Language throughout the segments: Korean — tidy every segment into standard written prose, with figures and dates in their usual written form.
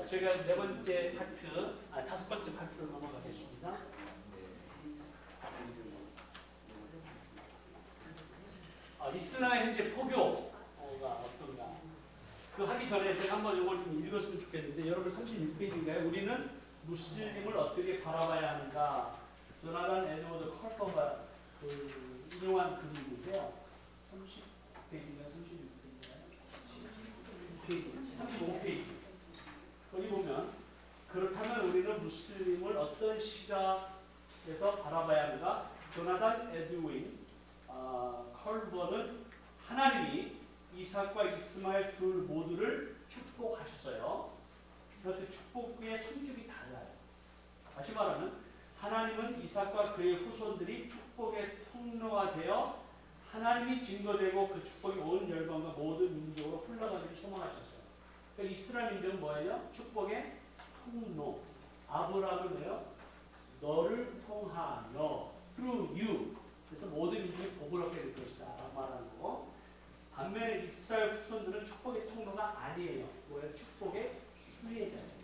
저희가 네 번째 파트, 다섯 번째 파트로 넘어가겠습니다. 이슬람의 현재 포교가 어떤가? 그 하기 전에 제가 한번 이걸 좀 읽었으면 좋겠는데, 여러분 36페이지인가요? 우리는 무슬림을 어떻게 바라봐야 하는가? 조나단 에드워드 컬퍼가 인용한 글인데요. 30페이지인가 36페이지인가요? 35페이지. 거기 보면, 그렇다면 우리는 무슬림을 어떤 시각에서 바라봐야 하는가? 조나단 에드윈 컬버는 하나님이 이삭과 이스마엘 둘 모두를 축복하셨어요. 그런데 축복의 성격이 달라요. 다시 말하면 하나님은 이삭과 그의 후손들이 축복의 통로가 되어 하나님이 증거되고 그 축복이 온 열방과 모든 민족으로 흘러가기를 소망하셨어요. 그러니까 이스라엘 민족은 뭐예요? 축복의 통로. 아브라함은 뭐예요? 너를 통하여 through you. 그래서 모든 민족이 복을 얻게 될 것이다 말하는 거고, 반면에 이스라엘 후손들은 축복의 통로가 아니에요. 뭐예요? 축복의 수혜자예요.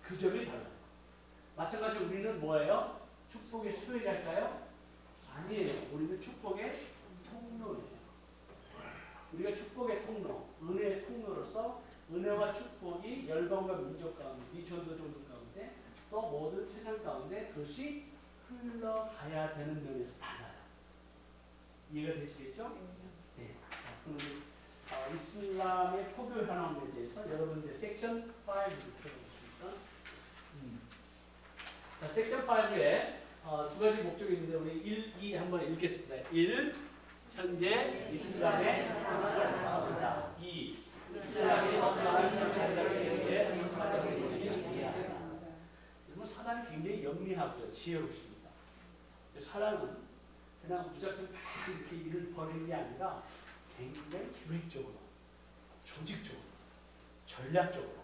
그 점이 달라요. 마찬가지로 우리는 뭐예요? 축복의 수혜자일까요? 아니에요. 우리는 축복의 통로예요. 우리가 축복의 통로, 은혜의 통로로서 은혜와 축복이 열방과 민족 가운데, 미천도 종족 가운데, 또 모든 세상 가운데 그것이 흘러가야 되는 면에서 달라요. 이해가 되시겠죠? 네. 그럼 이슬람의 포교 현황에 대해서 여러분들 섹션 5를 펴보겠습니다. 자, 섹션 5에 두 가지 목적이 있는데 우리 1, 2 한번 읽겠습니다. 1. 현재 이슬람의 현황을 파악한다. 2. 이슬람의 현황을 자기들에게 이해한다. 여러분, 사단이 굉장히 영리하고요, 지혜롭습니다. 사람은 그냥 무작정 막 이렇게 일을 벌이는 게 아니라 굉장히 계획적으로, 조직적으로, 전략적으로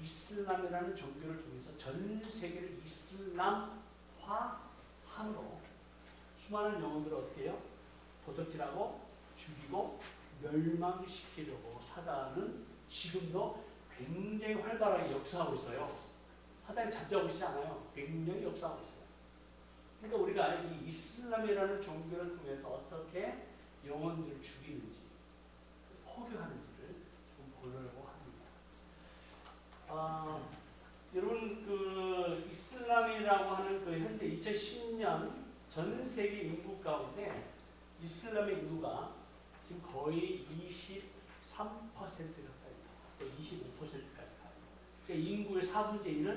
이슬람이라는 종교를 통해서 전 세계를 이슬람화함으로 수많은 영혼들을 어떻게 해요? 도적질하고 죽이고 멸망시키려고 사단은 지금도 굉장히 활발하게 역사하고 있어요. 사단이 잠자고 있지 않아요. 굉장히 역사하고 있어요. 그러니까 우리가 이 이슬람이라는 종교를 통해서 어떻게 영혼들을 죽이는지, 포교하는지를 좀 보려고 합니다. 여러분, 그 이슬람이라고 하는 그 현재 2010년 전 세계 인구 가운데 이슬람의 인구가 지금 거의 23% 가까이, 또 25%까지 가요. 그러니까 인구의 4분의 1은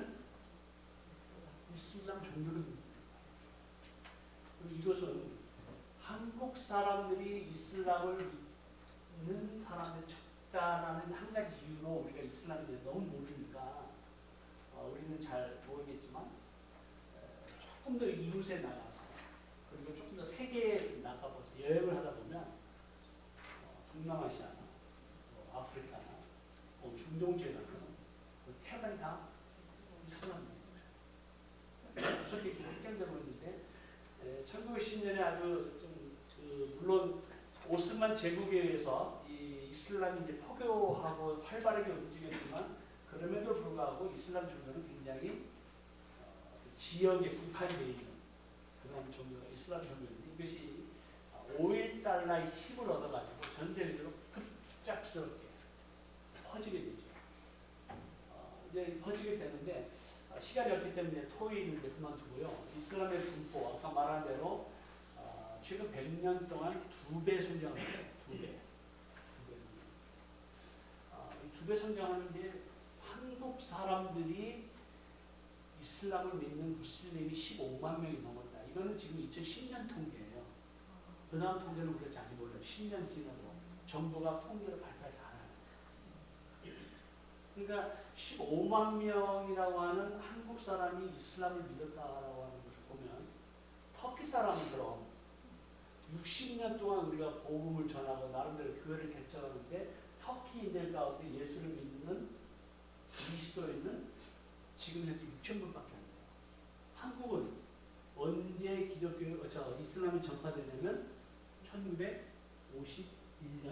이슬람 종교를 믿습니다. 이것은 한국 사람들이 이슬람을 믿는 사람의 적다라는 한 가지 이유로 우리가 이슬람에 대해 너무 모르니까 우리는 잘 모르겠지만 조금 더 이웃에 나가서, 그리고 조금 더 세계에 나가서 여행을 하다 보면 동남아시아나 아프리카나 중동 지역에 가면 태반이 다 이슬람이에요. 그렇게 확장되고 있는데 1910년에 아주 좀 물론 오스만 제국에 의해서 이 이슬람이 이제 포교하고 활발하게 움직였지만, 그럼에도 불구하고 이슬람 종교는 굉장히 지역에 국한되어 있는 그런 종교가 이슬람 종교인데, 이것이 5.1달러의 힘을 얻어가지고 전 세계적으로 급작스럽게 퍼지게 되죠. 이제 퍼지게 되는데 시간이 없기 때문에 토요일을 이제 그만두고요. 이슬람의 분포, 아까 말한 대로 최근 100년 동안 2배 성장을 해요. 2배. 2배 성장하는데 한국 사람들이 이슬람을 믿는 무슬림이 15만 명이 넘었다. 이거는 지금 2010년 통계예요. 그 다음 통계는 우리가 잘 몰라요. 10년 지나도 정부가 통계를 발표하지 않아요. 그러니까 15만 명이라고 하는 한국 사람이 이슬람을 믿었다라고 하는 것을 보면, 터키 사람들은 60년 동안 우리가 복음을 전하고 나름대로 교회를 개척하는데 터키인들 가운데 예수를 믿는 그리스도인은 지금 현재 6,000분밖에 안 돼요. 한국은 언제 이슬람이 전파되냐면 1951년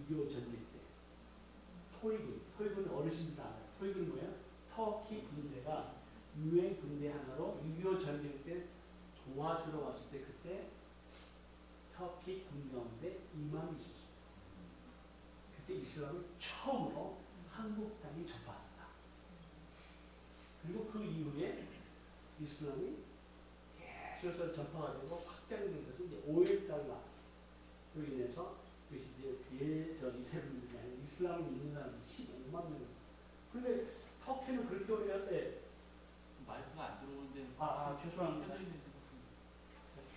6.25 전쟁 때 토리군 토익은 어르신들 다 알아요. 토익은 뭐예요? 터키 군대가 유엔 군대 하나로 6.25 전쟁 때 도와주러 왔을 때 그때 터키 군 가운데 이맘이 있었어요. 그때 이슬람을 처음으로 한국 땅에 접하았다. 그리고 그 이후에 이슬람이 계속해서 전파가 되고 확장된 것은 이제 5.1달러로 인해서 그것이 이제 이세분들이 아니라 이슬람을 믿는 사람이 15만 명. 그런데 터키는 그렇게 오래 마이크가 안 들어오는데. 죄송합니다.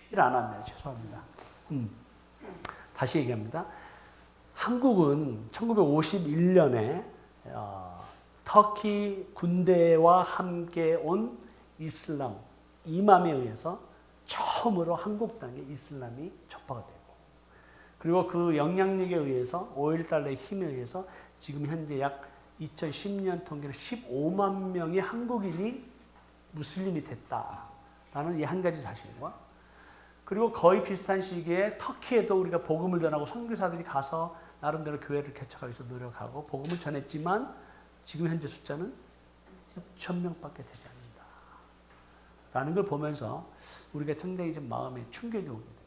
퀴를 안 왔네요. 죄송합니다. 다시 얘기합니다. 한국은 1951년에 터키 군대와 함께 온 이슬람 이맘에 의해서 처음으로 한국 땅에 이슬람이 전파가 되고, 그리고 그 영향력에 의해서 5.1달러의 힘에 의해서 지금 현재 약 2010년 통계로 15만 명의 한국인이 무슬림이 됐다라는 이 한 가지 사실과, 그리고 거의 비슷한 시기에 터키에도 우리가 복음을 전하고 선교사들이 가서 나름대로 교회를 개척하기 위해서 노력하고 복음을 전했지만 지금 현재 숫자는 6천 명밖에 되지 않는다 라는 걸 보면서 우리가 상당히 좀 마음에 충격이 오게 됩니다.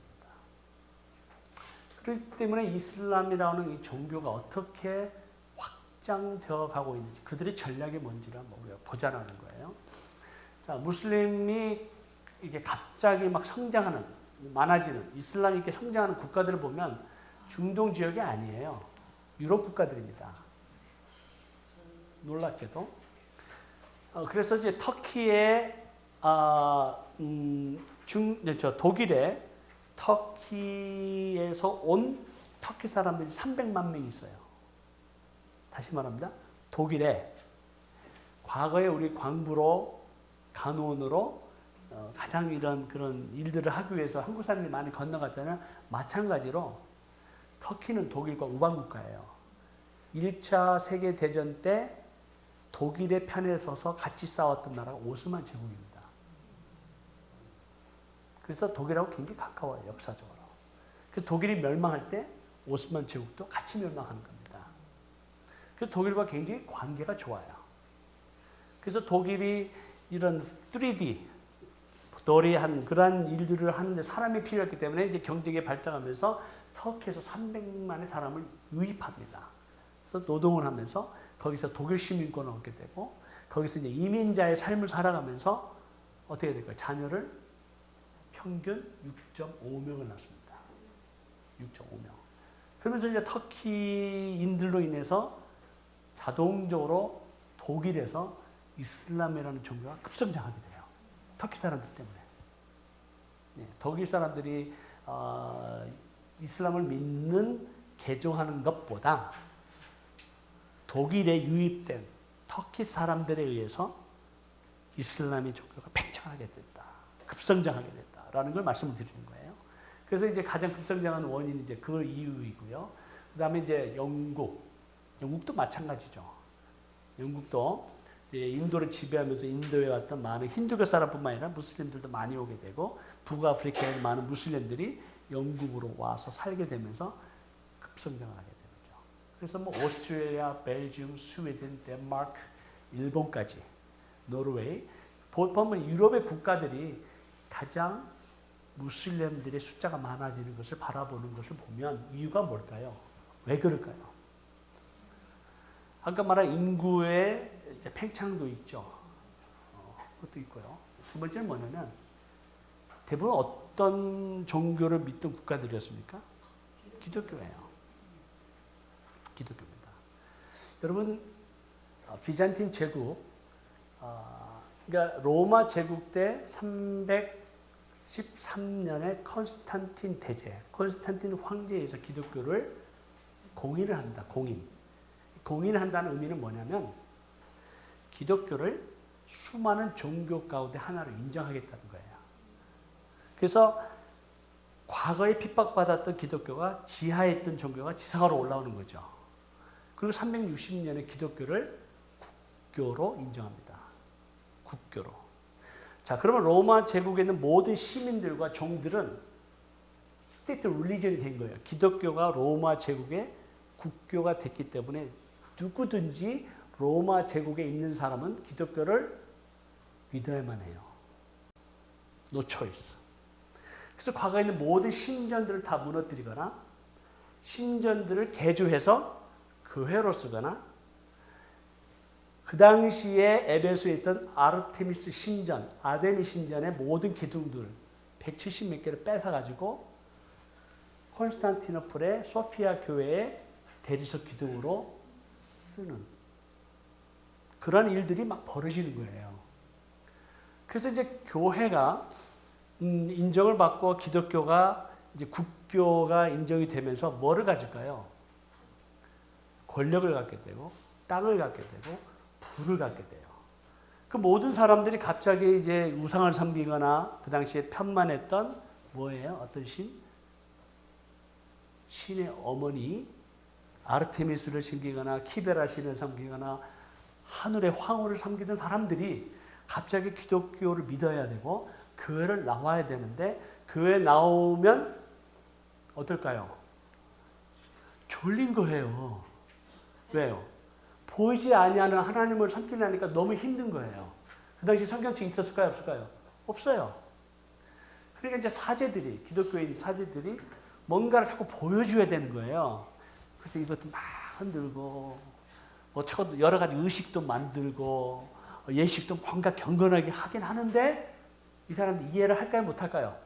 그렇기 때문에 이슬람이라는 이 종교가 어떻게 확장되어 가고 있는지, 그들의 전략이 뭔지를 한번 우리가 보자는 거예요. 자, 무슬림이 이게 갑자기 막 성장하는, 많아지는, 이슬람이 이렇게 성장하는 국가들을 보면 중동 지역이 아니에요. 유럽 국가들입니다. 놀랍게도. 그래서 이제 터키의 독일에 터키에서 온 터키 사람들이 300만 명이 있어요. 다시 말합니다. 독일에 과거에 우리 광부로 간호원으로 가장 이런 그런 일들을 하기 위해서 한국 사람들이 많이 건너갔잖아요. 마찬가지로 터키는 독일과 우방국가예요. 1차 세계대전 때 독일의 편에 서서 같이 싸웠던 나라가 오스만 제국입니다. 그래서 독일하고 굉장히 가까워요, 역사적으로. 그래서 독일이 멸망할 때 오스만 제국도 같이 멸망하는 겁니다. 그래서 독일과 굉장히 관계가 좋아요. 그래서 독일이 이런 3D, 도리한 그러한 일들을 하는데 사람이 필요했기 때문에 이제 경제가 발전하면서 터키에서 300만의 사람을 유입합니다. 그래서 노동을 하면서 거기서 독일 시민권을 얻게 되고, 거기서 이제 이민자의 삶을 살아가면서 어떻게 될까요? 자녀를 평균 6.5명을 낳습니다. 6.5명. 그러면서 이제 터키인들로 인해서 자동적으로 독일에서 이슬람이라는 종교가 급성장하게 돼요. 터키 사람들 때문에. 네, 독일 사람들이 이슬람을 믿는, 개종하는 것보다 독일에 유입된 터키 사람들에 의해서 이슬람의 종교가 팽창하게 됐다. 급성장하게 됐다라는 걸 말씀을 드리는 거예요. 그래서 이제 가장 급성장한 원인이 이제 그 이유이고요. 그 다음에 이제 영국도 마찬가지죠. 영국도 이제 인도를 지배하면서 인도에 왔던 많은 힌두교 사람뿐만 아니라 무슬림들도 많이 오게 되고, 북아프리카에 많은 무슬림들이 영국으로 와서 살게 되면서 급성장하게 되죠. 그래서 뭐 오스트레일리아, 벨기움, 스웨덴, 덴마크, 일본까지, 노르웨이, 보면 유럽의 국가들이 가장 무슬림들의 숫자가 많아지는 것을 바라보는 것을 보면 이유가 뭘까요? 왜 그럴까요? 아까 말한 인구의 이제 팽창도 있죠. 그것도 있고요. 두 번째는 뭐냐면 대부분 어떤 종교를 믿던 국가들이었습니까? 기독교예요. 기독교입니다. 여러분, 비잔틴 제국, 그러니까 로마 제국 때 313년에 콘스탄틴 대제, 콘스탄틴 황제에 의해서 기독교를 공인을 합니다. 공인을 한다는 의미는 뭐냐면 기독교를 수많은 종교 가운데 하나로 인정하겠다는 거예요. 그래서 과거에 핍박받았던 기독교가, 지하에 있던 종교가 지상으로 올라오는 거죠. 그리고 360년에 기독교를 국교로 인정합니다. 국교로. 자, 그러면 로마 제국에 있는 모든 시민들과 종들은 스테이트 릴리전이 된 거예요. 기독교가 로마 제국의 국교가 됐기 때문에 누구든지 로마 제국에 있는 사람은 기독교를 믿어야만 해요. No choice. 그래서 과거에 있는 모든 신전들을 다 무너뜨리거나 신전들을 개조해서 교회로 쓰거나 그 당시에 에베소에 있던 아르테미스 신전, 아데미 신전의 모든 기둥들 170몇 개를 뺏어가지고 콘스탄티노플의 소피아 교회의 대리석 기둥으로 쓰는 그런 일들이 막 벌어지는 거예요. 그래서 이제 교회가 인정을 받고 기독교가 이제 국교가 인정이 되면서 뭐를 가질까요? 권력을 갖게 되고 땅을 갖게 되고 불을 갖게 돼요. 그 모든 사람들이 갑자기 이제 우상을 섬기거나 그 당시에 편만했던 뭐예요? 어떤 신? 신의 어머니 아르테미스를 섬기거나 키베라 신을 섬기거나 하늘의 황후를 섬기던 사람들이 갑자기 기독교를 믿어야 되고 교회를 나와야 되는데 교회 나오면 어떨까요? 졸린 거예요. 왜요? 보이지 아니하는 하나님을 섬기려니까 너무 힘든 거예요. 그 당시 성경책이 있었을까요? 없을까요? 없어요. 그러니까 이제 사제들이, 기독교인 사제들이 뭔가를 자꾸 보여줘야 되는 거예요. 그래서 이것도 막 흔들고, 뭐 여러 가지 의식도 만들고, 예식도 뭔가 경건하게 하긴 하는데, 이 사람들 이해를 할까요? 못할까요?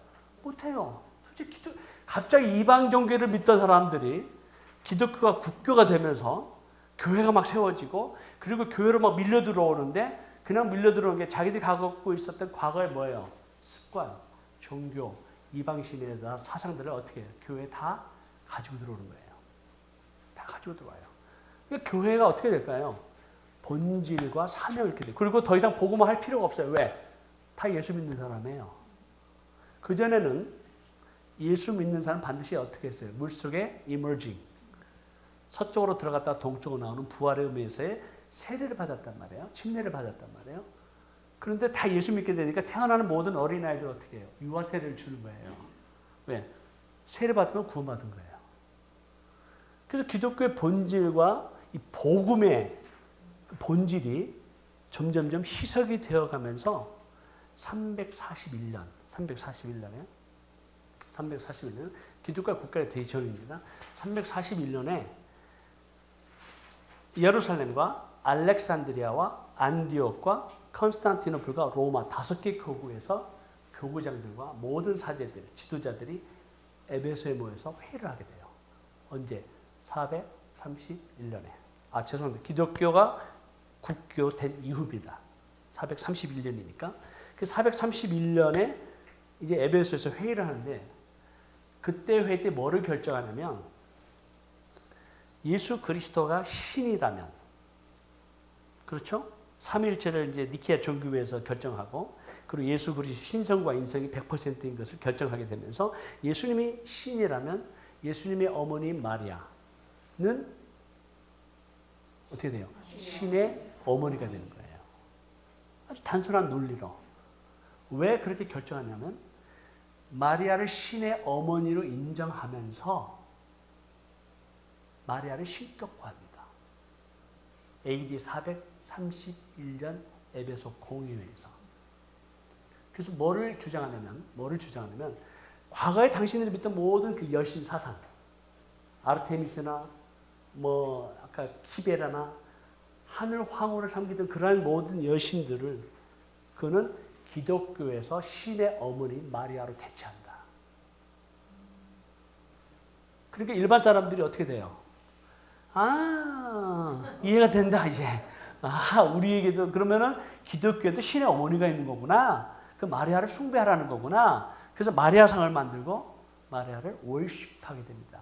못해요. 솔직히 갑자기 이방 종교를 믿던 사람들이 기독교가 국교가 되면서 교회가 막 세워지고 그리고 교회로 막 밀려 들어오는데 그냥 밀려 들어오는 게 자기들이 갖고 있었던 과거의 뭐예요? 습관, 종교, 이방신에 대한 사상들을 어떻게 해요? 교회에 다 가지고 들어오는 거예요. 다 가지고 들어와요. 그러니까 교회가 어떻게 될까요? 본질과 사명을 이렇게 돼요. 그리고 더 이상 복음을 할 필요가 없어요. 왜? 다 예수 믿는 사람이에요. 그전에는 예수 믿는 사람 반드시 어떻게 했어요? 물속에 emerging. 서쪽으로 들어갔다가 동쪽으로 나오는 부활의 의미에서의 세례를 받았단 말이에요. 침례를 받았단 말이에요. 그런데 다 예수 믿게 되니까 태어나는 모든 어린아이들 어떻게 해요? 유아 세례를 주는 거예요. 왜? 세례 받으면 구원받은 거예요. 그래서 기독교의 본질과 이 복음의 본질이 점점점 희석이 되어가면서 341년에 기독교 국가가 되기 전입니다. 341년에 예루살렘과 알렉산드리아와 안디옥과 컨스탄티노플과 로마 5개 교구에서 교구장들과 모든 사제들, 지도자들이 에베소에 모여서 회의를 하게 돼요. 언제? 431년에. 죄송합니다. 기독교가 국교된 이후입니다. 431년이니까. 그 431년에 이제 에베소에서 회의를 하는데 그때 회의 때 뭐를 결정하냐면 예수 그리스도가 신이라면 그렇죠? 삼위일체를 이제 니케아 종교회에서 결정하고 그리고 예수 그리스도 신성과 인성이 100%인 것을 결정하게 되면서 예수님이 신이라면 예수님의 어머니 마리아는 어떻게 돼요? 신의 어머니가 되는 거예요. 아주 단순한 논리로. 왜 그렇게 결정하냐면 마리아를 신의 어머니로 인정하면서 마리아를 신격화합니다. AD 431년 에베소 공의회에서. 그래서 뭐를 주장하냐면 과거에 당신들이 믿던 모든 그 여신 사상, 아르테미스나 뭐 아까 키베라나 하늘 황후를 섬기던 그러한 모든 여신들을 그는 기독교에서 신의 어머니 마리아로 대체한다. 그러니까 일반 사람들이 어떻게 돼요? 이해가 된다 이제. 우리에게도 그러면은 기독교에도 신의 어머니가 있는 거구나. 그 마리아를 숭배하라는 거구나. 그래서 마리아상을 만들고 마리아를 월십하게 됩니다.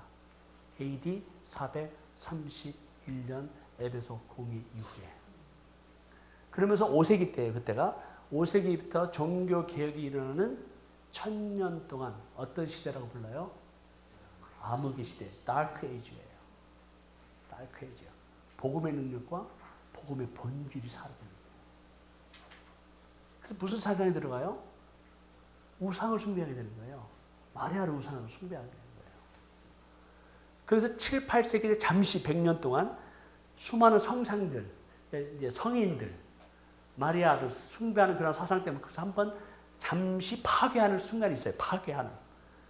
AD 431년 에베소 공의 이후에. 그러면서 5세기 때 그때가 5세기부터 종교 개혁이 일어나는 1000년 동안 어떤 시대라고 불러요? 암흑의 시대, 다크 에이지예요. 다크 에이지야. 복음의 능력과 복음의 본질이 사라집니다. 그래서 무슨 사상이 들어가요? 우상을 숭배하게 되는 거예요. 마리아를 우상을 숭배하게 되는 거예요. 그래서 7, 8세기에 잠시 100년 동안 수많은 성상들, 이제 성인들, 마리아를 숭배하는 그런 사상 때문에 그래서 한번 잠시 파괴하는 순간이 있어요. 파괴하는.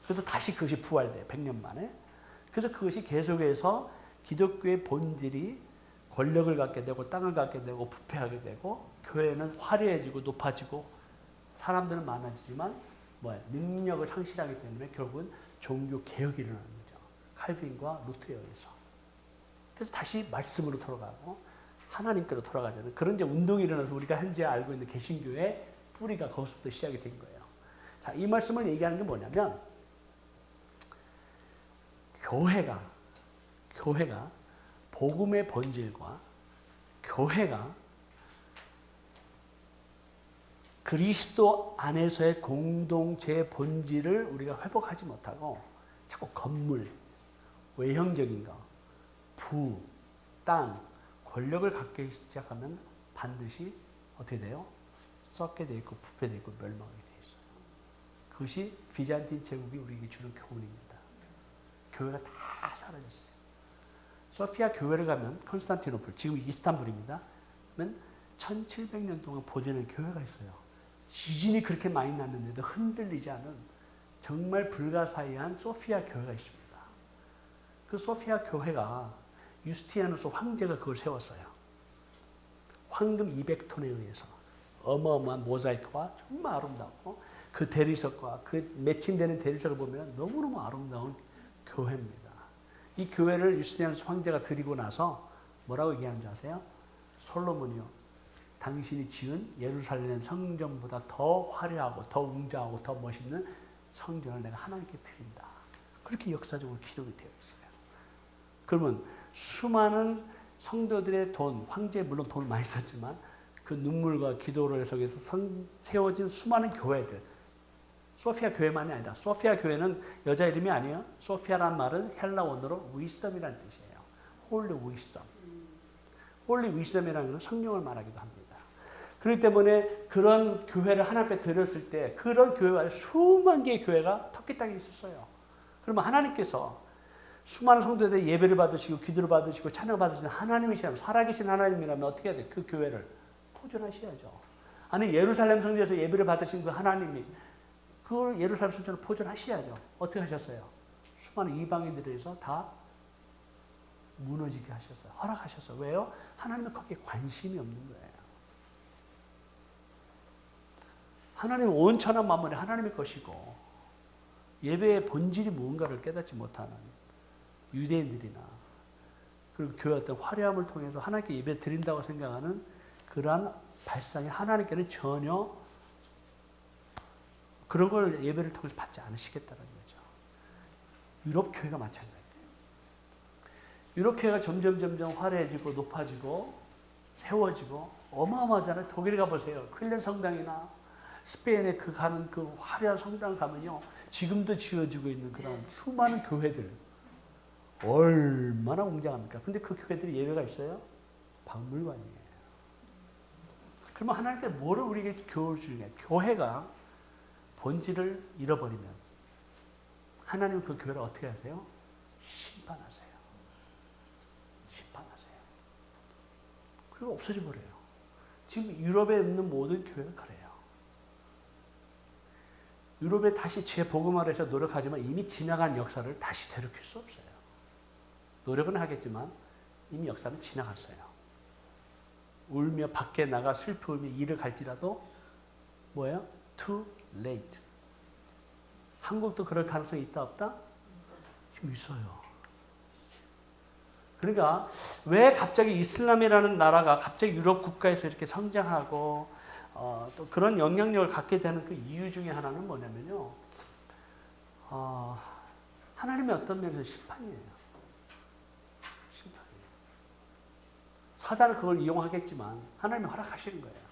그래서 다시 그것이 부활돼요. 100년 만에. 그래서 그것이 계속해서 기독교의 본질이 권력을 갖게 되고 땅을 갖게 되고 부패하게 되고 교회는 화려해지고 높아지고 사람들은 많아지지만 능력을 상실하기 때문에 결국은 종교 개혁이 일어나는 거죠. 칼빈과 루터에 의해서. 그래서 다시 말씀으로 돌아가고 하나님께로 돌아가자는 그런 이제 운동이 일어나서 우리가 현재 알고 있는 개신교의 뿌리가 거기서부터 시작이 된 거예요. 자, 이 말씀을 얘기하는 게 뭐냐면 교회가 복음의 본질과 교회가 그리스도 안에서의 공동체의 본질을 우리가 회복하지 못하고 자꾸 건물, 외형적인 거, 부, 땅, 권력을 갖기 시작하면 반드시 어떻게 돼요? 썩게 돼 있고 부패돼 있고 멸망하게 돼 있어요. 그것이 비잔틴 제국이 우리에게 주는 교훈입니다. 교회가 다 사라졌어요. 소피아 교회를 가면 콘스탄티노플, 지금 이스탄불입니다. 그러면 1700년 동안 보존한 교회가 있어요. 지진이 그렇게 많이 났는데도 흔들리지 않은 정말 불가사의한 소피아 교회가 있습니다. 그 소피아 교회가 유스티아누스 황제가 그걸 세웠어요. 황금 200톤에 의해서 어마어마한 모자이크와 정말 아름답고 그 대리석과 그 매칭되는 대리석을 보면 너무너무 아름다운 교회입니다. 이 교회를 유스티아누스 황제가 드리고 나서 뭐라고 얘기하는 줄 아세요? 솔로몬이요, 당신이 지은 예루살렘 성전보다 더 화려하고 더 웅장하고 더 멋있는 성전을 내가 하나님께 드린다. 그렇게 역사적으로 기록이 되어 있어요. 그러면 수많은 성도들의 돈, 황제 물론 돈을 많이 썼지만 그 눈물과 기도를 해서 세워진 수많은 교회들, 소피아 교회만이 아니라 소피아 교회는 여자 이름이 아니에요. 소피아란 말은 헬라 원어로 위스덤이라는 뜻이에요. 홀리 위스덤. 홀리 위스덤이라는 건 성령을 말하기도 합니다. 그렇기 때문에 그런 교회를 하나님 앞에 드렸을 때 그런 교회가 수만 개의 교회가 터키 땅에 있었어요. 그러면 하나님께서 수많은 성도들의 예배를 받으시고 기도를 받으시고 찬양을 받으시는 하나님이시라면, 살아계신 하나님이라면 어떻게 해야 돼요? 그 교회를 포존하셔야죠. 아니 예루살렘 성전에서 예배를 받으신 그 하나님이 그 예루살렘 성전을 포존하셔야죠. 어떻게 하셨어요? 수많은 이방인들에 대해서 다 무너지게 하셨어요. 허락하셨어요. 왜요? 하나님은 거기에 관심이 없는 거예요. 하나님은 온천한 만물이 하나님의 것이고 예배의 본질이 무언가를 깨닫지 못하는 유대인들이나 그리고 교회 어떤 화려함을 통해서 하나님께 예배 드린다고 생각하는 그러한 발상이 하나님께는 전혀 그런 걸 예배를 통해서 받지 않으시겠다는 거죠. 유럽 교회가 마찬가지예요. 유럽 교회가 점점 화려해지고 높아지고 세워지고 어마어마하잖아요. 독일 가보세요. 클렌 성당이나 스페인에 가는 그 화려한 성당 가면요. 지금도 지어지고 있는 그런 수많은 교회들. 얼마나 웅장합니까? 근데 그 교회들이 예배가 있어요? 박물관이에요. 그러면 하나님께 뭐를 우리에게 교훈을 주느냐? 교회가 본질을 잃어버리면 하나님은 그 교회를 어떻게 하세요? 심판하세요. 심판하세요. 그리고 없어져 버려요. 지금 유럽에 있는 모든 교회가 그래요. 유럽에 다시 재복음화를 해서 노력하지만 이미 지나간 역사를 다시 되돌릴 수 없어요. 노력은 하겠지만 이미 역사는 지나갔어요. 울며 밖에 나가 슬피 울며 이를 갈지라도 뭐예요? Too late. 한국도 그럴 가능성이 있다 없다? 지금 있어요. 그러니까 왜 갑자기 이슬람이라는 나라가 갑자기 유럽 국가에서 이렇게 성장하고 또 그런 영향력을 갖게 되는 그 이유 중에 하나는 뭐냐면요. 하나님의 어떤 면에서 심판이에요. 심판이에요. 사단은 그걸 이용하겠지만 하나님이 허락하시는 거예요.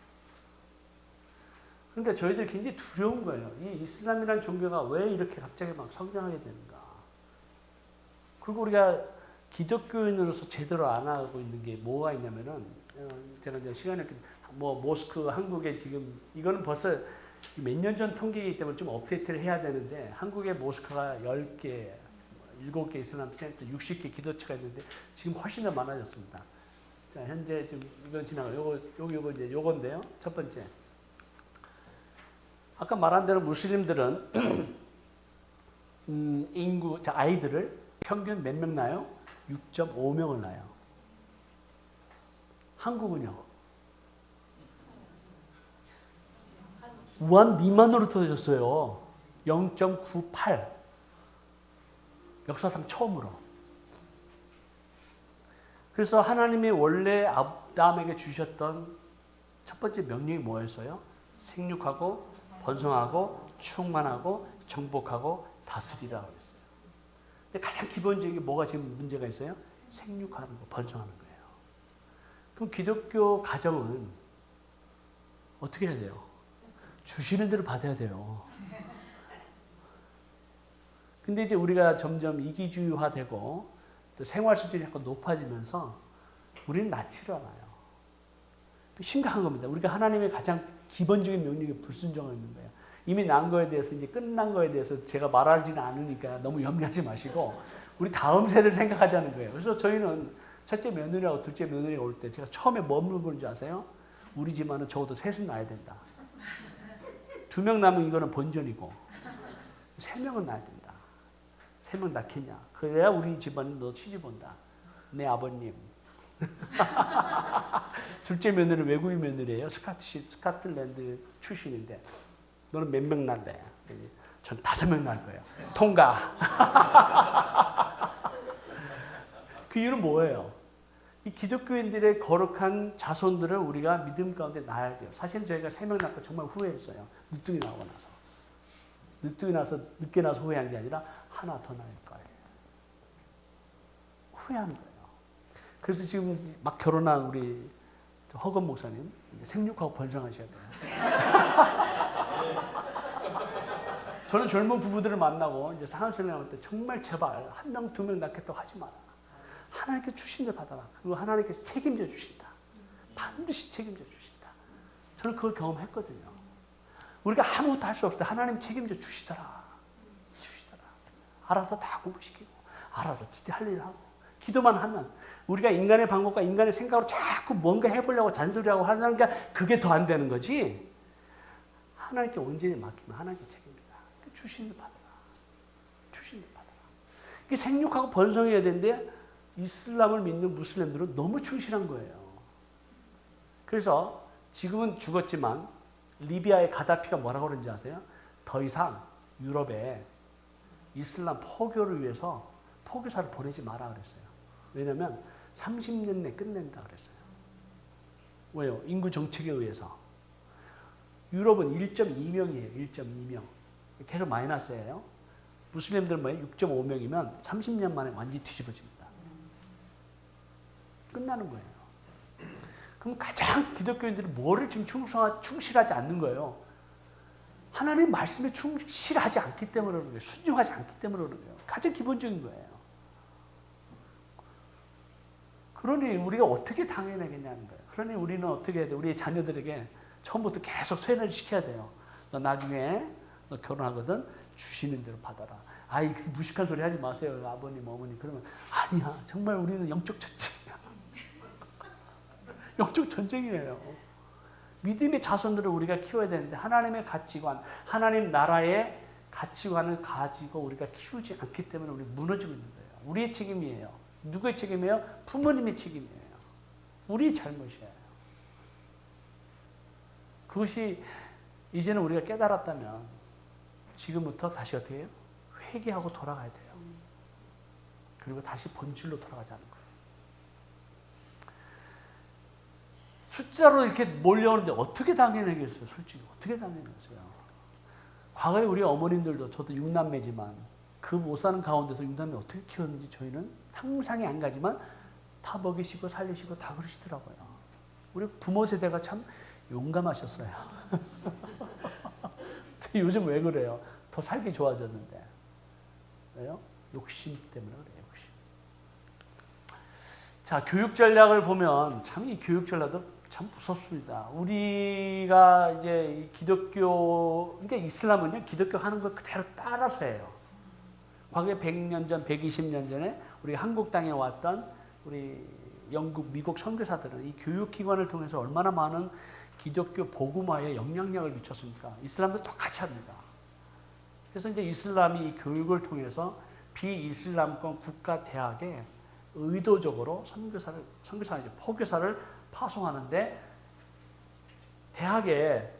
그러니까 저희들이 굉장히 두려운 거예요. 이 이슬람이라는 종교가 왜 이렇게 갑자기 막 성장하게 되는가. 그리고 우리가 기독교인으로서 제대로 안 하고 있는 게 뭐가 있냐면은 제가 이제 시간에 모스크 한국에 지금 이거는 벌써 몇 년 전 통계이기 때문에 좀 업데이트를 해야 되는데 한국의 모스크가 10개, 7개 이슬람 센터, 60개 기도처가 있는데 지금 훨씬 더 많아졌습니다. 자, 현재 지금 이건 지나가. 요거 이제 요건데요. 첫 번째. 아까 말한 대로 무슬림들은 인구, 자, 아이들을 평균 몇 명 낳아요? 6.5명을 낳아요. 한국은요? 무한 미만으로 떨어졌어요. 0.98. 역사상 처음으로. 그래서 하나님이 원래 아담에게 주셨던 첫 번째 명령이 뭐였어요? 생육하고 번성하고 충만하고 정복하고 다스리라고 했어요. 근데 가장 기본적인 게 뭐가 지금 문제가 있어요? 생육하는 거, 번성하는 거예요. 그럼 기독교 가정은 어떻게 해야 돼요? 주시는 대로 받아야 돼요. 근데 이제 우리가 점점 이기주의화되고 또 생활 수준이 약간 높아지면서 우리는 낳지를 않아요. 심각한 겁니다. 우리가 하나님의 가장 기본적인 명령에 불순종하는 거예요. 이미 난 거에 대해서 이제 끝난 거에 대해서 제가 말하지는 않으니까 너무 염려하지 마시고 우리 다음 세대를 생각하자는 거예요. 그래서 저희는 첫째 며느리하고 둘째 며느리가 올 때 제가 처음에 뭐 물어보는 줄 아세요? 우리 집안은 적어도 셋은 낳아야 된다. 2명 낳으면 이거는 본전이고 3명은 낳아야 된다. 3명 낳겠냐? 그래야 우리 집안은 너 취집 온다. 내 아버님. 둘째 며느리는 외국인 며느리예요. 스카틀랜드 출신인데 너는 몇 명 낳을래? 전 5명 낳을 거예요. 통과. 그 이유는 뭐예요? 이 기독교인들의 거룩한 자손들을 우리가 믿음 가운데 낳아야 돼요. 사실 저희가 3명 낳고 정말 후회했어요. 늦둥이 나오고 나서. 늦게 나서 후회한 게 아니라 하나 더 낳을 거예요. 후회하는 거예요. 그래서 지금 막 결혼한 우리 허건 목사님 생육하고 번성하셔야 돼요. 저는 젊은 부부들을 만나고 이제 산업생활 할 때 정말 제발 1명, 2명 낳겠다고 하지 마라. 하나님께 주신 대 받아라. 그리고 하나님께서 책임져 주신다. 반드시 책임져 주신다. 저는 그걸 경험했거든요. 우리가 아무것도 할 수 없을 때 하나님 책임져 주시더라. 알아서 다 공부시키고 알아서 지대 할 일을 하고 기도만 하면 우리가 인간의 방법과 인간의 생각으로 자꾸 뭔가 해보려고 잔소리하고 하니까 그게 더 안 되는 거지. 하나님께 온전히 맡기면 하나님께 책임입니다. 주신 대 받아라. 주신 대 받아라. 이게 생육하고 번성해야 되는데 이슬람을 믿는 무슬림들은 너무 충실한 거예요. 그래서 지금은 죽었지만 리비아의 가다피가 뭐라고 그러는지 아세요? 더 이상 유럽에 이슬람 포교를 위해서 포교사를 보내지 마라 그랬어요. 왜냐하면 30년 내 끝낸다 그랬어요. 왜요? 인구 정책에 의해서. 유럽은 1.2명이에요. 1.2명. 계속 마이너스예요. 무슬림들 뭐예요? 6.5명이면 30년 만에 완전히 뒤집어집니다. 끝나는 거예요. 그럼 가장 기독교인들이 뭐를 지금 충실하지 않는 거예요? 하나님 말씀에 충실하지 않기 때문에 그러는 거예요. 순종하지 않기 때문에 그러는 거예요. 가장 기본적인 거예요. 그러니 우리가 어떻게 당해내겠냐는 거예요. 그러니 우리는 어떻게 해야 돼? 우리 자녀들에게 처음부터 계속 세뇌를 시켜야 돼요. 너 나중에 너 결혼하거든 주시는 대로 받아라. 아이 무식한 소리 하지 마세요. 아버님 어머니. 그러면 아니야. 정말 우리는 영적 전쟁이야. 영적 전쟁이에요. 믿음의 자손들을 우리가 키워야 되는데 하나님의 가치관, 하나님 나라의 가치관을 가지고 우리가 키우지 않기 때문에 우리 무너지고 있는 거예요. 우리의 책임이에요. 누구의 책임이에요? 부모님의 책임이에요. 우리의 잘못이에요. 그것이 이제는 우리가 깨달았다면 지금부터 다시 어떻게 해요? 회개하고 돌아가야 돼요. 그리고 다시 본질로 돌아가자는 거예요. 숫자로 이렇게 몰려오는데 어떻게 당해내겠어요? 솔직히 어떻게 당해내겠어요? 과거에 우리 어머님들도 저도 6남매지만 그 못 사는 가운데서 6남매 어떻게 키웠는지 저희는 상상이 안 가지만 다 먹이시고 살리시고 다 그러시더라고요. 우리 부모 세대가 참 용감하셨어요. 요즘 왜 그래요? 더 살기 좋아졌는데. 왜요? 욕심 때문에 그래요. 욕심. 자, 교육 전략을 보면 참 이 교육 전략도 참 무섭습니다. 우리가 이제 기독교, 이제 이슬람은요, 기독교 하는 걸 그대로 따라서 해요. 과거에 100년 전, 120년 전에 우리 한국 땅에 왔던 우리 영국, 미국 선교사들은 이 교육기관을 통해서 얼마나 많은 기독교 복음화에 영향력을 미쳤습니까? 이슬람도 똑같이 합니다. 그래서 이제 이슬람이 이 교육을 통해서 비이슬람권 국가 대학에 의도적으로 포교사를 파송하는데 대학에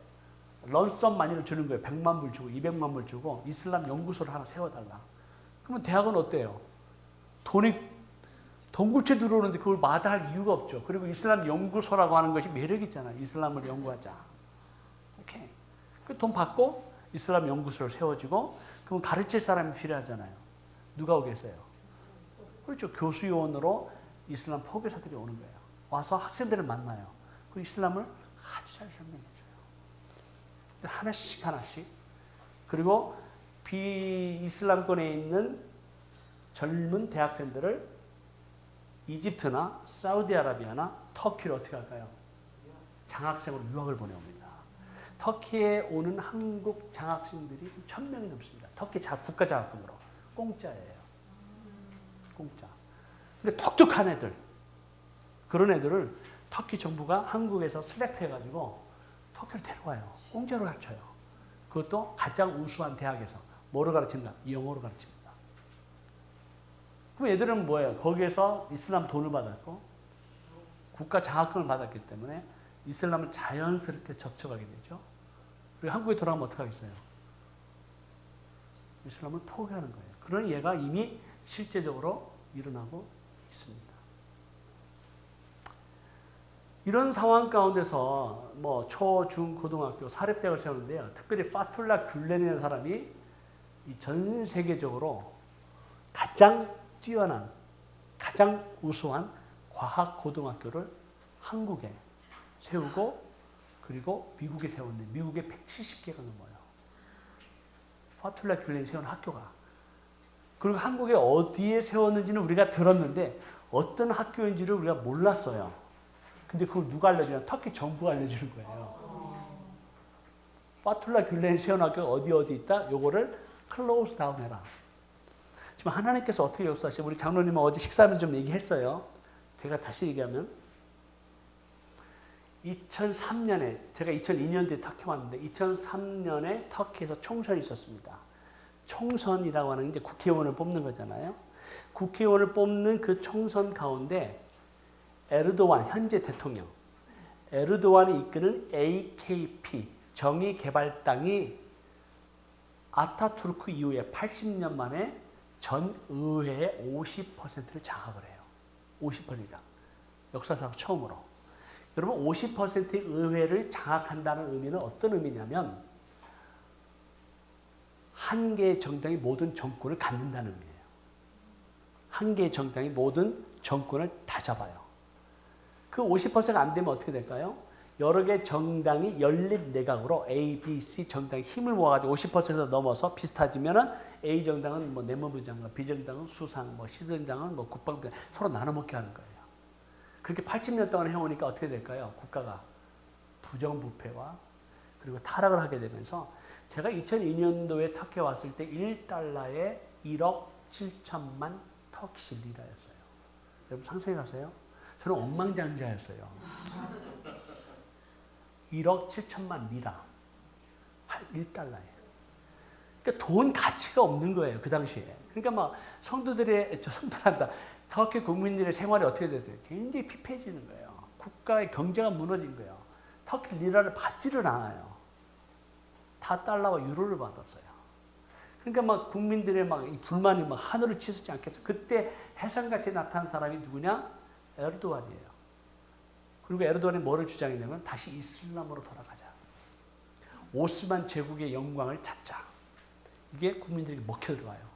런썸 마니를 주는 거예요. 100만 불 주고 200만 불 주고 이슬람 연구소를 하나 세워달라. 그러면 대학은 어때요? 돈굴채 들어오는데 그걸 마다할 이유가 없죠. 그리고 이슬람 연구소라고 하는 것이 매력 있잖아요. 이슬람을 연구하자. 오케이. 돈 받고 이슬람 연구소를 세워지고 그러면 가르칠 사람이 필요하잖아요. 누가 오겠어요? 그렇죠. 교수 요원으로 이슬람 포교사들이 오는 거예요. 와서 학생들을 만나요. 그 이슬람을 아주 잘 설명해줘요. 하나씩. 그리고 비이슬람권에 있는 젊은 대학생들을 이집트나 사우디아라비아나 터키로 어떻게 할까요? 장학생으로 유학을 보내옵니다. 터키에 오는 한국 장학생들이 1,000명이 넘습니다. 터키 국가장학금으로. 공짜예요. 공짜. 근데 똑똑한 애들, 그런 애들을 터키 정부가 한국에서 슬렉트 해가지고 터키로 데려와요. 공짜로 가르쳐요. 그것도 가장 우수한 대학에서. 뭐로 가르친다? 영어로 가르칩니다. 그럼 애들은 뭐예요? 거기에서 이슬람 돈을 받았고 국가 장학금을 받았기 때문에 이슬람을 자연스럽게 접촉하게 되죠. 그리고 한국에 돌아가면 어떻게 하겠어요? 이슬람을 포기하는 거예요. 그런 예가 이미 실제적으로 일어나고 있습니다. 이런 상황 가운데서 뭐 초, 중, 고등학교 사립대학을 세우는데요. 특별히 파툴라 귤렌이라는 사람이 전 세계적으로 가장 뛰어난, 가장 우수한 과학 고등학교를 한국에 세우고 그리고 미국에 세웠는데 미국에 170개가 넘어요. 파툴라 귤렌이 세운 학교가. 그리고 한국에 어디에 세웠는지는 우리가 들었는데 어떤 학교인지를 우리가 몰랐어요. 근데 그걸 누가 알려주냐? 터키 정부가 알려주는 거예요. 파툴라 귤렌이 세운 학교가 어디 있다? 요거를 클로즈 다운 해라. 지금 하나님께서 어떻게 역사하시죠? 우리 장로님은 어제 식사하면서 좀 얘기했어요. 제가 다시 얘기하면 2003년에 제가 2002년도에 터키 왔는데 2003년에 터키에서 총선이 있었습니다. 총선이라고 하는 이제 국회의원을 뽑는 거잖아요. 국회의원을 뽑는 그 총선 가운데 에르도안 현재 대통령 에르도안이 이끄는 AKP 정의개발당이 아타투르크 이후에 80년 만에 전 의회의 50%를 장악을 해요. 50% 이상. 역사상 처음으로. 여러분 50%의 의회를 장악한다는 의미는 어떤 의미냐면 한 개의 정당이 모든 정권을 갖는다는 의미예요. 한 개의 정당이 모든 정권을 다 잡아요. 그 50%가 안 되면 어떻게 될까요? 여러 개의 정당이 연립 내각으로 A, B, C 정당이 힘을 모아가지고 50% 넘어서 비슷해지면은 A 정당은 뭐 내무부 장관, B 정당은 수상, 뭐 C 정당은 뭐 국방부 서로 나눠 먹게 하는 거예요. 그렇게 80년 동안 해오니까 어떻게 될까요? 국가가 부정부패와 그리고 타락을 하게 되면서 제가 2002년도에 터키에 왔을 때 1달러에 1억 7천만 터키시 리라였어요. 여러분 상상해 가세요? 저는 억만장자였어요. 1억 7천만 리라. 1달러에. 그러니까 돈 가치가 없는 거예요. 그 당시에. 그러니까 막 성도들한다. 터키 국민들의 생활이 어떻게 됐어요? 굉장히 피폐해지는 거예요. 국가의 경제가 무너진 거예요. 터키 리라를 받지를 않아요. 다 달러와 유로를 받았어요. 그러니까 막 국민들의 막 불만이 막 하늘을 치솟지 않겠어요. 그때 해성같이 나타난 사람이 누구냐? 에르도안이에요. 그리고 에르도안이 뭐를 주장했냐면 다시 이슬람으로 돌아가자. 오스만 제국의 영광을 찾자. 이게 국민들에게 먹혀 들어와요.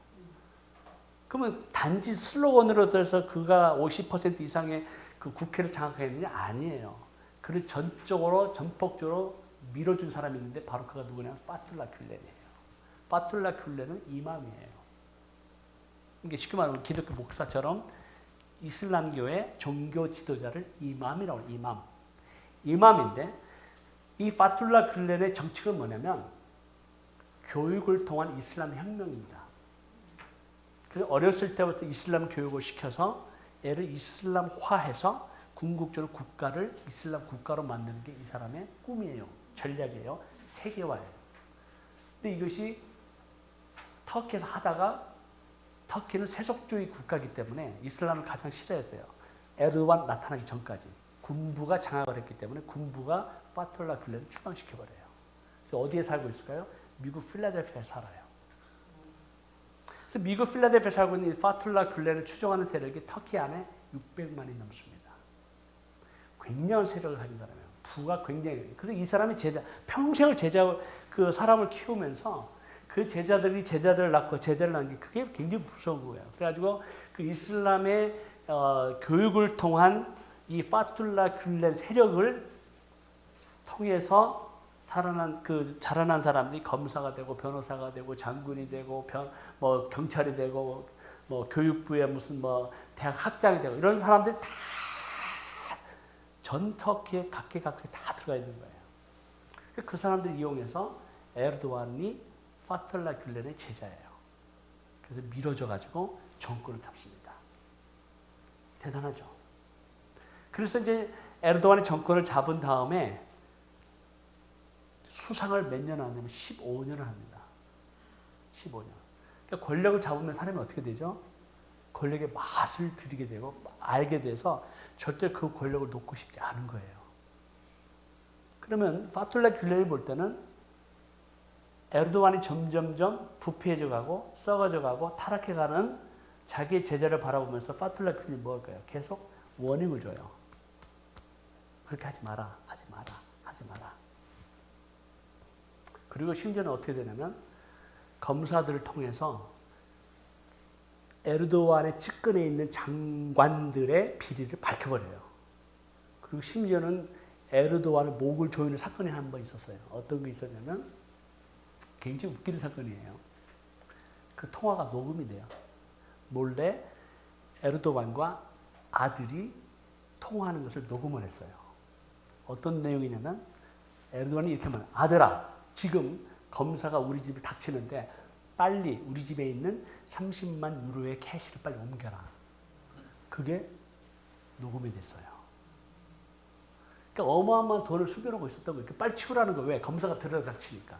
그러면 단지 슬로건으로 들어서 그가 50% 이상의 그 국회를 장악했느냐? 아니에요. 그를 전폭적으로 밀어준 사람이 있는데 바로 그가 누구냐면 파툴라 귤렌이에요. 파툴라 귤렌은 이맘이에요. 이게 쉽게 말하면 기독교 목사처럼 이슬람교의 종교 지도자를 이맘이라고 해요. 이맘. 이맘인데 이 파툴라 귤렌의 정책은 뭐냐면 교육을 통한 이슬람 혁명입니다. 그래서 어렸을 때부터 이슬람 교육을 시켜서 얘를 이슬람화해서 궁극적으로 국가를 이슬람 국가로 만드는 게 이 사람의 꿈이에요. 전략이에요. 세계화예요. 근데 이것이 터키에서 하다가 터키는 세속주의 국가이기 때문에 이슬람을 가장 싫어했어요. 에르도안 나타나기 전까지. 군부가 장악을 했기 때문에 군부가 파툴라 굴렌을 추방시켜버려요. 그래서 어디에 살고 있을까요? 미국 필라델피아에 살아요. 그래서 미국 필라델피아에 살고 있는 이 파툴라 굴렌을 추종하는 세력이 터키 안에 600만이 넘습니다. 굉장한 세력을 가진 사람이에요. 부가 굉장히. 그래서 이 사람이 평생을 그 사람을 키우면서 그 제자들을 낳고 제자를 낳은 게 그게 굉장히 무서운 거예요. 그래가지고 그 이슬람의 교육을 통한 이 파툴라 굴렌 세력을 통해서 자라난 사람들이 검사가 되고 변호사가 되고 장군이 되고 경찰이 되고 교육부에 무슨 대학 학장이 되고 이런 사람들이 다 전 터키에 각계각계 다 들어가 있는 거예요. 그 사람들 이용해서 에르도안이 파툴라 굴렌의 제자예요. 그래서 밀어줘 가지고 정권을 잡습니다. 대단하죠. 그래서 이제 에르도안이 정권을 잡은 다음에 수상을 몇 년 하냐면 15년을 합니다. 15년. 그러니까 권력을 잡으면 사람이 어떻게 되죠? 권력의 맛을 들이게 되고 알게 돼서 절대 그 권력을 놓고 싶지 않은 거예요. 그러면 파툴라 굴렌이 볼 때는 에르도안이 점점점 부패해져 가고 썩어져 가고 타락해 가는 자기의 제자를 바라보면서 파툴라 굴렌이 뭐 할까요? 계속 워닝을 줘요. 그렇게 하지 마라, 하지 마라, 하지 마라. 그리고 심지어는 어떻게 되냐면 검사들을 통해서 에르도안의 측근에 있는 장관들의 비리를 밝혀버려요. 그리고 심지어는 에르도안의 목을 조이는 사건이 한 번 있었어요. 어떤 게 있었냐면 굉장히 웃기는 사건이에요. 그 통화가 녹음이 돼요. 몰래 에르도안과 아들이 통화하는 것을 녹음을 했어요. 어떤 내용이냐면 에르도안이 이렇게 말해요. 아들아, 지금 검사가 우리 집을 닥치는데 빨리 우리 집에 있는 30만 유로의 캐시를 빨리 옮겨라. 그게 녹음이 됐어요. 그러니까 어마어마한 돈을 숨겨놓고 있었던 거예요. 빨리 치우라는 거예요. 왜? 검사가 들여닥치니까.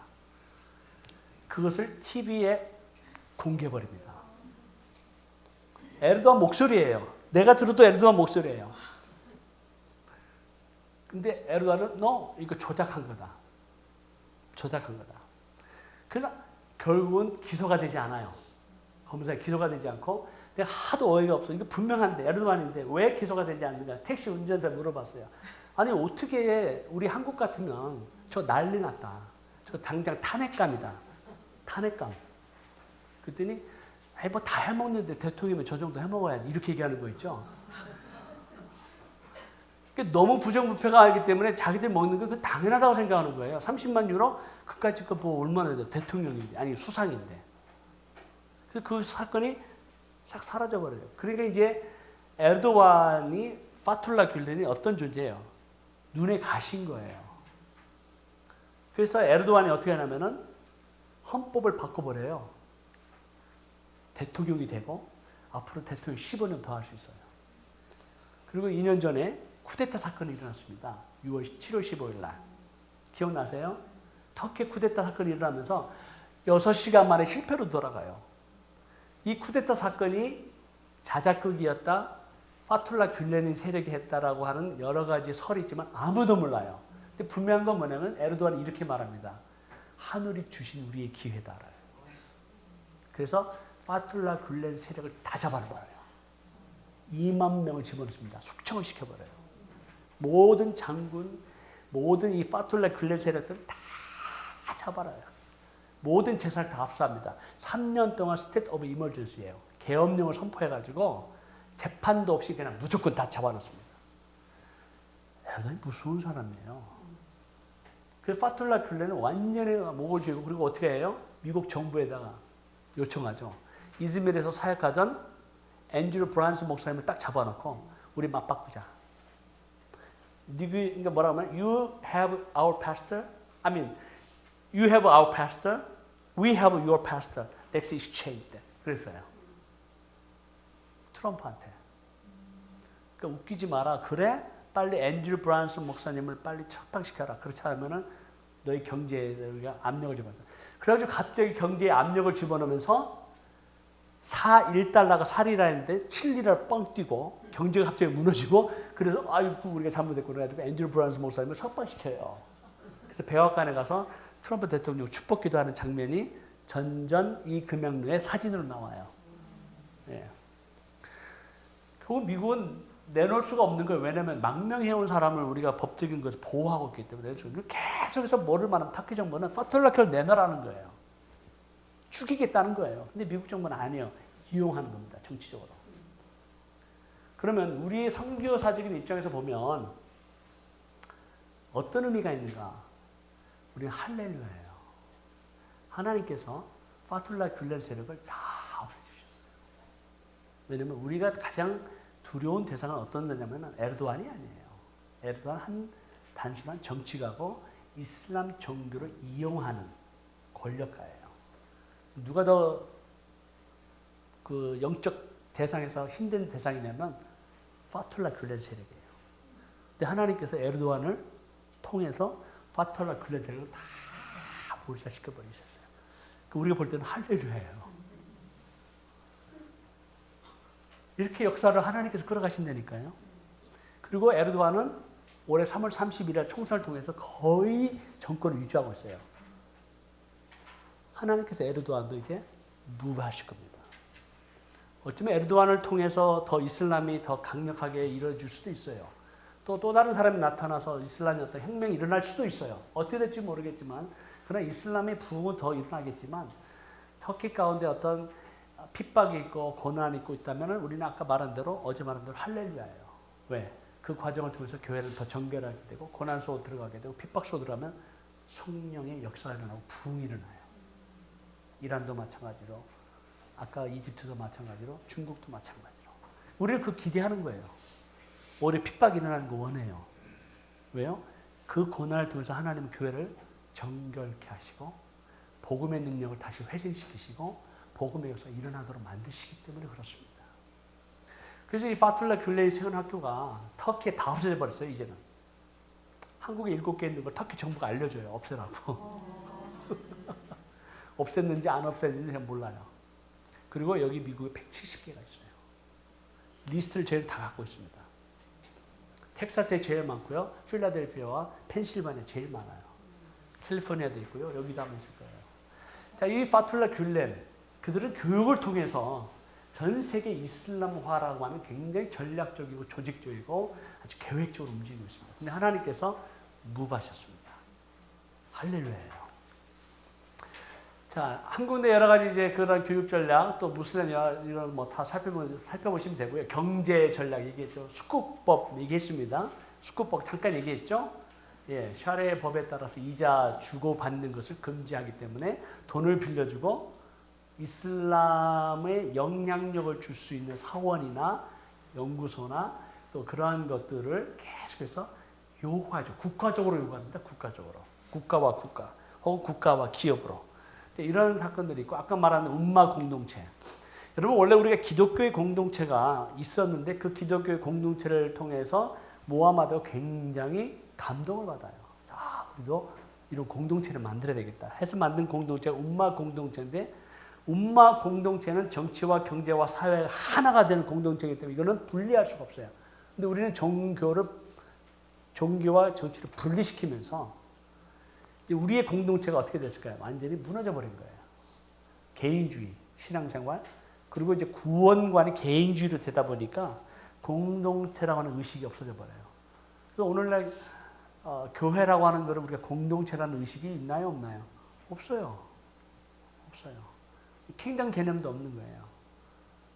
그것을 TV에 공개해버립니다. 에르도안 목소리예요. 내가 들어도 에르도안 목소리예요. 근데 에르도안은 no, 이거 조작한 거다. 조작한 거다. 그러나 결국은 기소가 되지 않아요. 검사에 기소가 되지 않고 내가 하도 어이가 없어. 이거 분명한데 에르도안인데 왜 기소가 되지 않는가. 택시 운전사 물어봤어요. 아니 어떻게 우리 한국 같으면 저 난리 났다. 저 당장 탄핵감이다. 탄핵감. 그랬더니 뭐 다 해먹는데 대통령이면 저 정도 해먹어야지. 이렇게 얘기하는 거 있죠. 너무 부정부패가 하기 때문에 자기들 먹는 거 그 당연하다고 생각하는 거예요. 30만 유로? 그까짓 거 뭐 얼마나 돼요? 대통령인데. 아니 수상인데. 그래서 그 사건이 싹 사라져버려요. 그러니까 이제 에르도안이 파툴라 굴렌이 어떤 존재예요? 눈에 가신 거예요. 그래서 에르도안이 어떻게 하냐면은 헌법을 바꿔버려요. 대통령이 되고 앞으로 대통령 15년 더 할 수 있어요. 그리고 2년 전에 쿠데타 사건이 일어났습니다. 7월 15일 날. 기억나세요? 터키 쿠데타 사건이 일어나면서 6시간 만에 실패로 돌아가요. 이 쿠데타 사건이 자작극이었다. 파툴라 굴렌이 세력이 했다라고 하는 여러 가지 설이 있지만 아무도 몰라요. 근데 분명한 건 뭐냐면 에르도안이 이렇게 말합니다. 하늘이 주신 우리의 기회다. 그래서 파툴라 굴렌 세력을 다 잡아버려요. 2만 명을 집어넣습니다. 숙청을 시켜버려요. 모든 장군, 모든 이 파툴라 굴렌 세력들을 다 잡아라요. 모든 재산을 다 압수합니다. 3년 동안 스테이트 오브 이머전시예요. 계엄령을 선포해가지고 재판도 없이 그냥 무조건 다 잡아놓습니다. 대단히 무서운 사람이에요. 그래서 파툴라 굴렌은 완전히 목을 쥐고 그리고 어떻게 해요? 미국 정부에다가 요청하죠. 이즈밀에서 사역하던 앤드류 브란스 목사님을 딱 잡아놓고 우리 맞바꾸자. 그러니까 뭐라고 하면 You have our pastor. I mean, you have our pastor. We have your pastor. Let's exchange that. 그랬어요. 트럼프한테. 그러니까 웃기지 마라. 그래? 빨리 앤드류 브라운슨 목사님을 빨리 석방시켜라. 그렇지 않으면은 너희 경제에 우리가 압력을 집어넣어. 그래가지고 갑자기 경제에 압력을 집어넣으면서 1달러가 4리라 했는데 7리라 뻥 뛰고 경제가 갑자기 무너지고 그래서 아이고 우리가 잘못했고 그래가지고 앤드류 브라운슨 목사님을 석방시켜요. 그래서 백악관에 가서 트럼프 대통령 축복 기도하는 장면이 전전 이 금양루의 사진으로 나와요. 예. 그리고 미국은 내놓을 수가 없는 거예요. 왜냐하면 망명해온 사람을 우리가 법적인 것을 보호하고 있기 때문에 계속해서 뭐를 말하면 터키 정부는 퍼툴라키를 내놓으라는 거예요. 죽이겠다는 거예요. 근데 미국 정부는 아니에요. 이용하는 겁니다. 정치적으로. 그러면 우리의 선교사적인 입장에서 보면 어떤 의미가 있는가? 우리는 할렐루야예요. 하나님께서 파툴라 귤렌 세력을 다 없애주셨어요. 왜냐하면 우리가 가장 두려운 대상은 어떤 데냐면 에르도안이 아니에요. 에르도안 한 단순한 정치가고 이슬람 종교를 이용하는 권력가예요. 누가 더 그 영적 대상에서 힘든 대상이냐면 파툴라 귤렌 세력이에요. 근데 하나님께서 에르도안을 통해서 파툴라 귤렌 세력을 다 몰살시켜 버리셨어요. 우리가 볼 때는 할렐루야예요. 이렇게 역사를 하나님께서 끌어가신다니까요. 그리고 에르도안은 올해 3월 30일에 총선을 통해서 거의 정권을 유지하고 있어요. 하나님께서 에르도안도 이제 무브하실 겁니다. 어쩌면 에르도안을 통해서 더 이슬람이 더 강력하게 이루어질 수도 있어요. 또 다른 사람이 나타나서 이슬람의 어떤 혁명이 일어날 수도 있어요. 어떻게 될지 모르겠지만 그러나 이슬람의 부흥은 더 일어나겠지만 터키 가운데 어떤 핍박이 있고 고난이 있고 있다면 우리는 아까 말한 대로 어제 말한 대로 할렐루야예요. 왜? 그 과정을 통해서 교회를 더 정결하게 되고 고난 속으로 들어가게 되고 핍박 속으로 들어가면 성령의 역사가 일어나고 부흥이 일어나요. 이란도 마찬가지로 아까 이집트도 마찬가지로 중국도 마찬가지로 우리는 그 기대하는 거예요. 올해 핍박이 일어나는 거 원해요. 왜요? 그 고난을 통해서 하나님은 교회를 정결케 하시고 복음의 능력을 다시 회생시키시고 복음의 역사가 일어나도록 만드시기 때문에 그렇습니다. 그래서 이 파툴라 귤렌 세운 학교가 터키에 다 없어져 버렸어요. 이제는 한국에 7개 있는 걸 터키 정부가 알려줘요. 없애라고. 없앴는지 안 없앴는지 잘 몰라요. 그리고 여기 미국에 170개가 있어요. 리스트를 제일 다 갖고 있습니다. 텍사스에 제일 많고요. 필라델피아와 펜실바니아 제일 많아요. 캘리포니아도 있고요. 여기도 한번 있을 거예요. 자, 이 파툴라 귤렌 그들은 교육을 통해서 전 세계 이슬람화라고 하면 굉장히 전략적이고 조직적이고 아주 계획적으로 움직이고 있습니다. 근데 하나님께서 무브하셨습니다. 할렐루야예요. 자, 한국의 여러 가지 이제 그런 교육 전략, 또 무슬림 이런 뭐 다 살펴보시면 되고요. 경제 전략 얘기했죠. 숙국법 얘기했습니다. 숙국법 잠깐 얘기했죠. 예, 샤리아 법에 따라서 이자 주고 받는 것을 금지하기 때문에 돈을 빌려주고 이슬람의 영향력을 줄 수 있는 사원이나 연구소나 또 그러한 것들을 계속해서 요구하죠. 국가적으로 요구합니다. 국가적으로. 국가와 국가 혹은 국가와 기업으로. 이런 사건들이 있고 아까 말한 음마 공동체. 여러분 원래 우리가 기독교의 공동체가 있었는데 그 기독교의 공동체를 통해서 모하마드가 굉장히 감동을 받아요. 아, 우리도 이런 공동체를 만들어야 되겠다 해서 만든 공동체가 음마 공동체인데 음마 공동체는 정치와 경제와 사회가 하나가 되는 공동체이기 때문에 이거는 분리할 수가 없어요. 근데 우리는 종교와 정치를 분리시키면서 우리의 공동체가 어떻게 됐을까요? 완전히 무너져 버린 거예요. 개인주의, 신앙생활, 그리고 이제 구원관이 개인주의로 되다 보니까 공동체라고 하는 의식이 없어져 버려요. 그래서 오늘날 교회라고 하는 것을 우리가 공동체라는 의식이 있나요, 없나요? 없어요. 없어요. 킹덤 개념도 없는 거예요.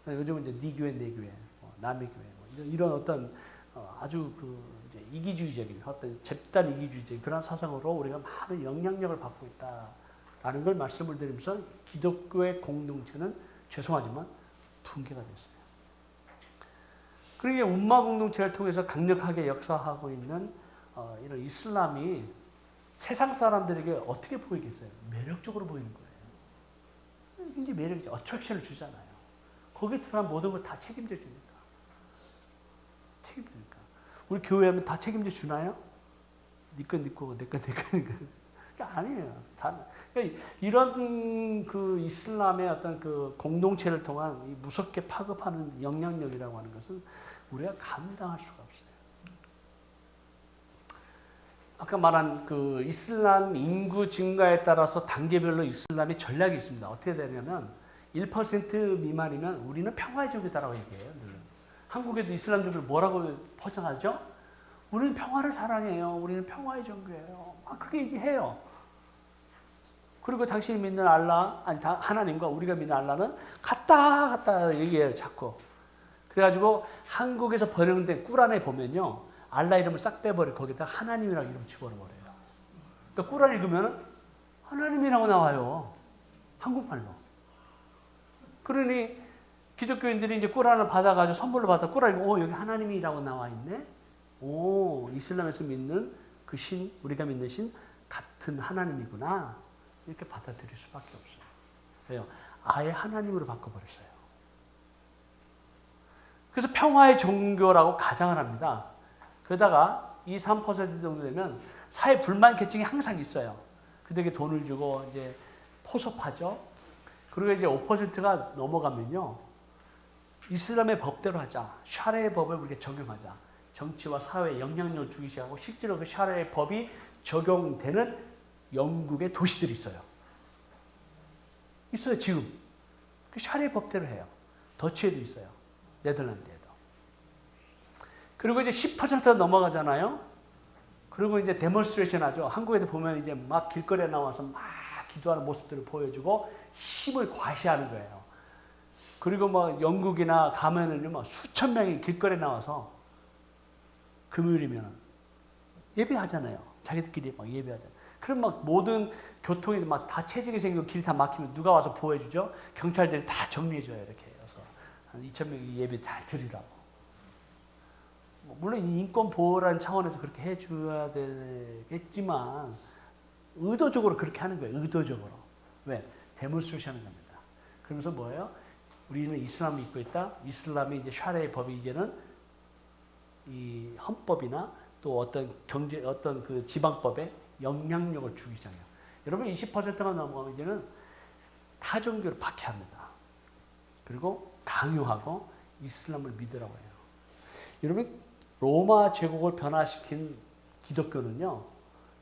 요즘은 이제 네 교회, 내 교회, 남의 교회, 이런 어떤 아주 이제 이기주의적인 어떤 집단 이기주의적인 그런 사상으로 우리가 많은 영향력을 받고 있다라는 걸 말씀을 드리면서 기독교의 공동체는 죄송하지만 붕괴가 됐어요. 그러니까 음마 공동체를 통해서 강력하게 역사하고 있는 이런 이슬람이 세상 사람들에게 어떻게 보이겠어요? 매력적으로 보이는 거예요. 굉장히 매력적, 어트랙션을 주잖아요. 거기에 들어간 모든 걸 다 책임져 주니까. 책임지니까. 우리 교회 하면 다 책임져 주나요? 니꺼 니꺼 내꺼 내꺼 아니에요. 다 그러니까 이런 그 이슬람의 어떤 그 공동체를 통한 이 무섭게 파급하는 영향력이라고 하는 것은 우리가 감당할 수가 없어요. 아까 말한 그 이슬람 인구 증가에 따라서 단계별로 이슬람의 전략이 있습니다. 어떻게 되냐면 1% 미만이면 우리는 평화의 종교다라고 얘기해요. 늘. 한국에도 이슬람 종교를 뭐라고 포장하죠? 우리는 평화를 사랑해요. 우리는 평화의 종교예요. 그렇게 얘기해요. 그리고 당신이 믿는 알라, 아니 하나님과 우리가 믿는 알라는 같다 얘기해요. 자꾸. 그래가지고 한국에서 번역된 꾸란에 보면요. 알라 이름을 싹 빼버려. 거기다 하나님이라고 이름 집어넣어버려요. 그러니까 꾸란 읽으면 하나님이라고 나와요. 한국말로. 그러니 기독교인들이 이제 꾸란을 받아가지고 선물로 받아 꾸란 읽고 여기 하나님이라고 나와 있네. 이슬람에서 믿는 그 신, 우리가 믿는 신 같은 하나님이구나. 이렇게 받아들일 수밖에 없어요. 왜요? 아예 하나님으로 바꿔버렸어요. 그래서 평화의 종교라고 가장을 합니다. 그러다가 2, 3% 정도 되면 사회 불만 계층이 항상 있어요. 그들에게 돈을 주고 이제 포섭하죠. 그리고 이제 5%가 넘어가면요. 이슬람의 법대로 하자. 샤리아 법을 우리가 적용하자. 정치와 사회에 영향력을 주기 시작하고 실제로 그 샤리아 법이 적용되는 영국의 도시들이 있어요. 있어요, 지금. 그 샤리아 법대로 해요. 더치에도 있어요. 네덜란드에도. 그리고 이제 10%가 넘어가잖아요. 그리고 이제 데몬스트레이션 하죠. 한국에도 보면 이제 막 길거리에 나와서 막 기도하는 모습들을 보여주고 힘을 과시하는 거예요. 그리고 뭐 영국이나 가면은요, 막 수천 명이 길거리에 나와서 금요일이면 예배하잖아요. 자기들끼리 막 예배하잖아요. 그럼 막 모든 교통이 막 다 체증이 생기고 길이 다 막히면 누가 와서 보호해주죠? 경찰들이 다 정리해줘요. 이렇게 해서 한 2,000명이 예배 잘 드리라고. 물론 인권 보호라는 차원에서 그렇게 해줘야 되겠지만 의도적으로 그렇게 하는 거예요. 의도적으로. 왜? 데몬스트레이션 하는 겁니다. 그러면서 뭐예요? 우리는 이슬람을 믿고 있다. 이슬람이 이제 샤리아의 법이 이제는 이 헌법이나 또 어떤 경제, 어떤 그 지방법에 영향력을 주기 시작해요. 여러분 20%가 넘어가면 이제는 타종교를 박해합니다. 그리고 강요하고 이슬람을 믿으라고 해요. 여러분 로마 제국을 변화시킨 기독교는요.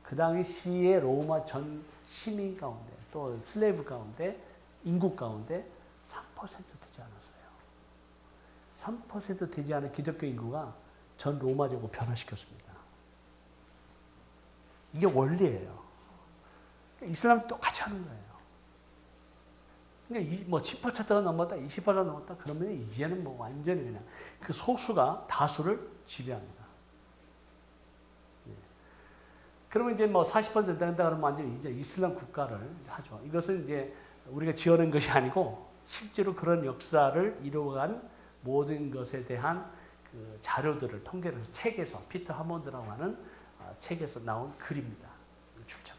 그 당시에 로마 전 시민 가운데 또 슬레이브 가운데 인구 가운데 3% 되지 않았어요. 3% 되지 않은 기독교 인구가 전 로마 제국을 변화시켰습니다. 이게 원리예요. 이슬람은 똑같이 하는 거예요. 그러니까 뭐 10%가 넘었다, 20%가 넘었다 그러면 이제는 뭐 완전히 그냥 그 소수가 다수를 지배합니다. 예. 그러면 이제 뭐 40% 된다 그러면 완전히 이제 이슬람 국가를 하죠. 이것은 이제 우리가 지어낸 것이 아니고 실제로 그런 역사를 이루어간 모든 것에 대한 그 자료들을 통계를 책에서 피터 하몬드라고 하는 책에서 나온 글입니다. 출처가.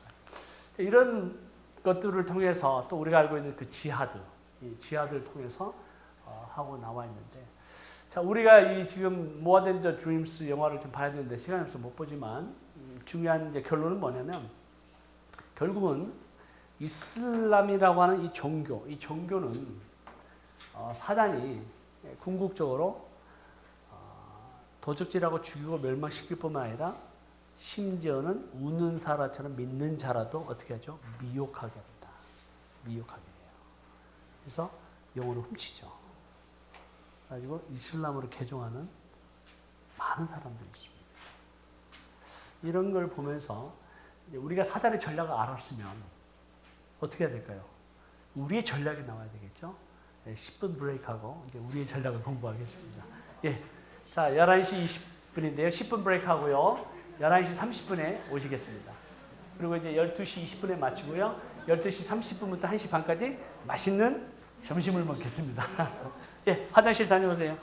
이런 것들을 통해서 또 우리가 알고 있는 그 지하드, 이 지하드를 통해서 하고 나와 있는데, 자 우리가 이 지금 More Than the Dreams 영화를 좀 봐야 되는데 시간이 없어서 못 보지만 중요한 이제 결론은 뭐냐면 결국은 이슬람이라고 하는 이 종교는 사단이 궁극적으로 도적질하고 죽이고 멸망시킬 뿐만 아니라 심지어는 우는 사람처럼 믿는 자라도 어떻게 하죠? 미혹하게 합니다. 미혹하게 해요. 그래서 영혼을 훔치죠. 가지고 이슬람으로 개종하는 많은 사람들이 있습니다. 이런 걸 보면서 이제 우리가 사단의 전략을 알았으면 어떻게 해야 될까요? 우리의 전략이 나와야 되겠죠? 10분 브레이크하고 이제 우리의 전략을 공부하겠습니다. 예. 자, 11시 20분인데요. 10분 브레이크 하고요. 11시 30분에 오시겠습니다. 그리고 이제 12시 20분에 마치고요. 12시 30분부터 1시 반까지 맛있는 점심을 먹겠습니다. 예, 화장실 다녀오세요.